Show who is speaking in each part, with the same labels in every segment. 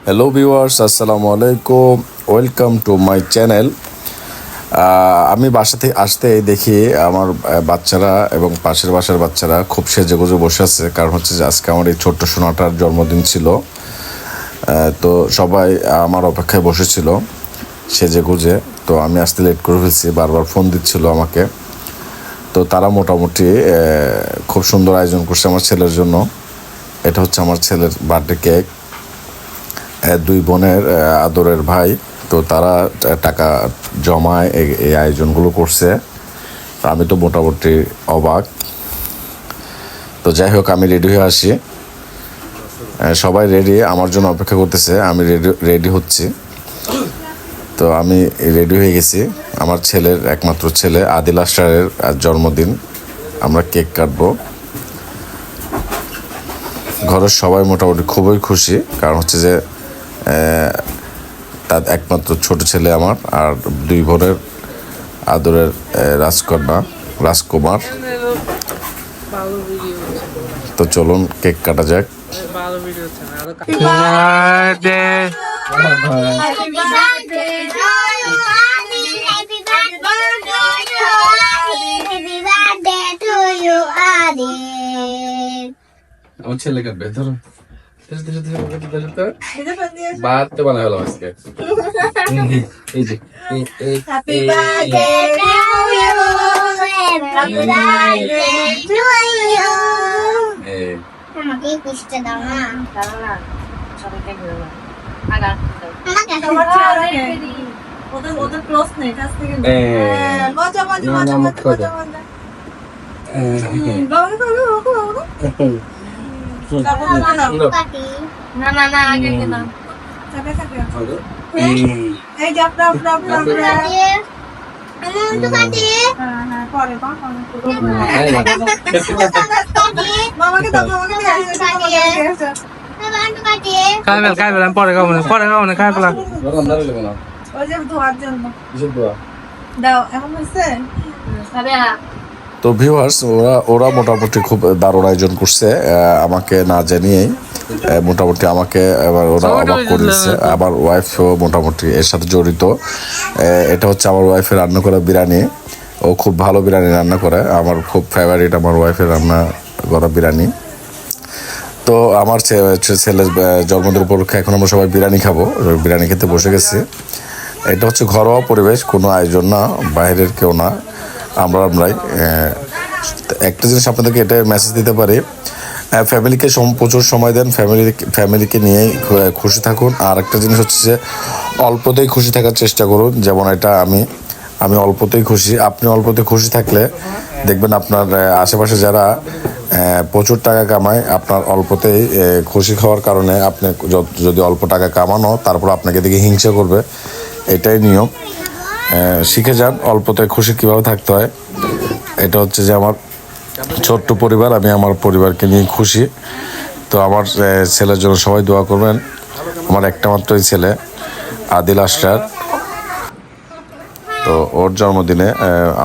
Speaker 1: Hello viewers, আসসালামু আলাইকুম। Welcome to my channel. আমি বাসা থেকে আসতে দেখি আমার বাচ্চারা এবং পাশের বাসার বাচ্চারা খুব সেজেগুজে বসে আছে। কারণ হচ্ছে যে আজকে আমার এই ছোট্ট সোনাটার জন্মদিন ছিল। তো সবাই আমার অপেক্ষায় বসেছিল সেজেগুজে। তো আমি আসতে লেট করে ফেলছি, বারবার ফোন দিচ্ছিল আমাকে। তো তারা মোটামুটি খুব সুন্দর আয়োজন করছে আমার ছেলের জন্য। এটা হচ্ছে আমার ছেলের বার্থডে কেক। দুই বোনের আদরের ভাই, তো তারা টাকা জমায় এই আয়োজনগুলো করছে। আমি তো মোটামুটি অবাক। তো যাই হোক, আমি রেডি হয়ে আসি। সবাই রেডি, আমার জন্য অপেক্ষা করতেছে। আমি রেডি হচ্ছি। তো আমি রেডি হয়ে গেছি। আমার ছেলের একমাত্র ছেলে আদিল আসরারের জন্মদিন। আমরা কেক কাটবো। ঘরের সবাই মোটামুটি খুবই খুশি, কারণ হচ্ছে যে তার একমাত্র ছোট ছেলে আমার, আর দুই বোনের আদরের রাজকুমার। তো চলুন কেক কাটা যাক।
Speaker 2: আমার ছেলে কাটবে, ধরো বাদ তো বানাই হলাম আজকে। এই যে
Speaker 3: Happy birthday to you. Happy birthday to you. আমাকে পুষতে দাও না। সবাইকে দিও না। আগা। আমাকে ওদের ক্লোজ নেই, কাছ থেকে। মজা। না আগে না। এই যে আপনার
Speaker 4: খাইবেন আমি পরে খাবো না খাই পেলাম।
Speaker 3: ওই যে ধোয়ার জন্য দাও, এমন হয়েছে।
Speaker 1: তো ভিউয়ার্স, ওরা মোটামুটি খুব দারুণ আয়োজন করছে, আমাকে না জানিয়েই। মোটামুটি আমাকে এবার ওরা অবাক করে দিচ্ছে। আমার ওয়াইফও মোটামুটি এর সাথে জড়িত। এটা হচ্ছে আমার ওয়াইফের রান্না করা বিরিয়ানি। ও খুব ভালো বিরিয়ানি রান্না করে। আমার খুব ফেভারিট আমার ওয়াইফের রান্না করা বিরিয়ানি। তো আমার ছেলের জন্মদিন উপলক্ষে এখন আমরা সবাই বিরিয়ানি খাবো। বিরিয়ানি খেতে বসে গেছি। এটা হচ্ছে ঘরোয়া পরিবেশ, কোনো আয়োজন না, বাইরের কেউ না, আমরাই। একটা জিনিস আপনাদেরকে এটা মেসেজ দিতে পারি, ফ্যামিলিকে প্রচুর সময় দেন, ফ্যামিলিকে নিয়েই খুশি থাকুন। আর একটা জিনিস হচ্ছে যে অল্পতেই খুশি থাকার চেষ্টা করুন। যেমন এটা আমি অল্পতেই খুশি। আপনি অল্পতে খুশি থাকলে দেখবেন আপনার আশেপাশে যারা প্রচুর টাকা কামায়, আপনার অল্পতেই খুশি হওয়ার কারণে আপনি যদি অল্প টাকা কামানো, তারপর আপনাকে দেখে হিংসা করবে। এটাই নিয়ম। শিখে যান অল্পতে খুশি কীভাবে থাকতে হয়। এটা হচ্ছে যে আমার ছোট্ট পরিবার, আমি আমার পরিবারকে নিয়ে খুশি। তো আমার ছেলের জন্য সবাই দোয়া করবেন। আমার একটা মাত্রই ছেলে আদিল আসরার। তো ওর জন্মদিনে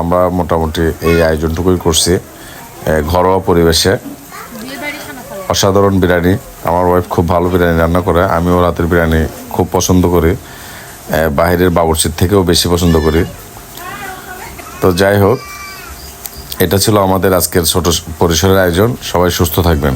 Speaker 1: আমরা মোটামুটি এই আয়োজনটুকুই করছি ঘরোয়া পরিবেশে। অসাধারণ বিরিয়ানি। আমার ওয়াইফ খুব ভালো বিরিয়ানি রান্না করে। আমি ওর হাতের বিরিয়ানি খুব পছন্দ করি, বাহিরের বাবুর্চির থেকেও বেশি পছন্দ করি। তো যাই হোক, এটা ছিল আমাদের আজকের ছোট পরিসরের আয়োজন। সবাই সুস্থ থাকবেন।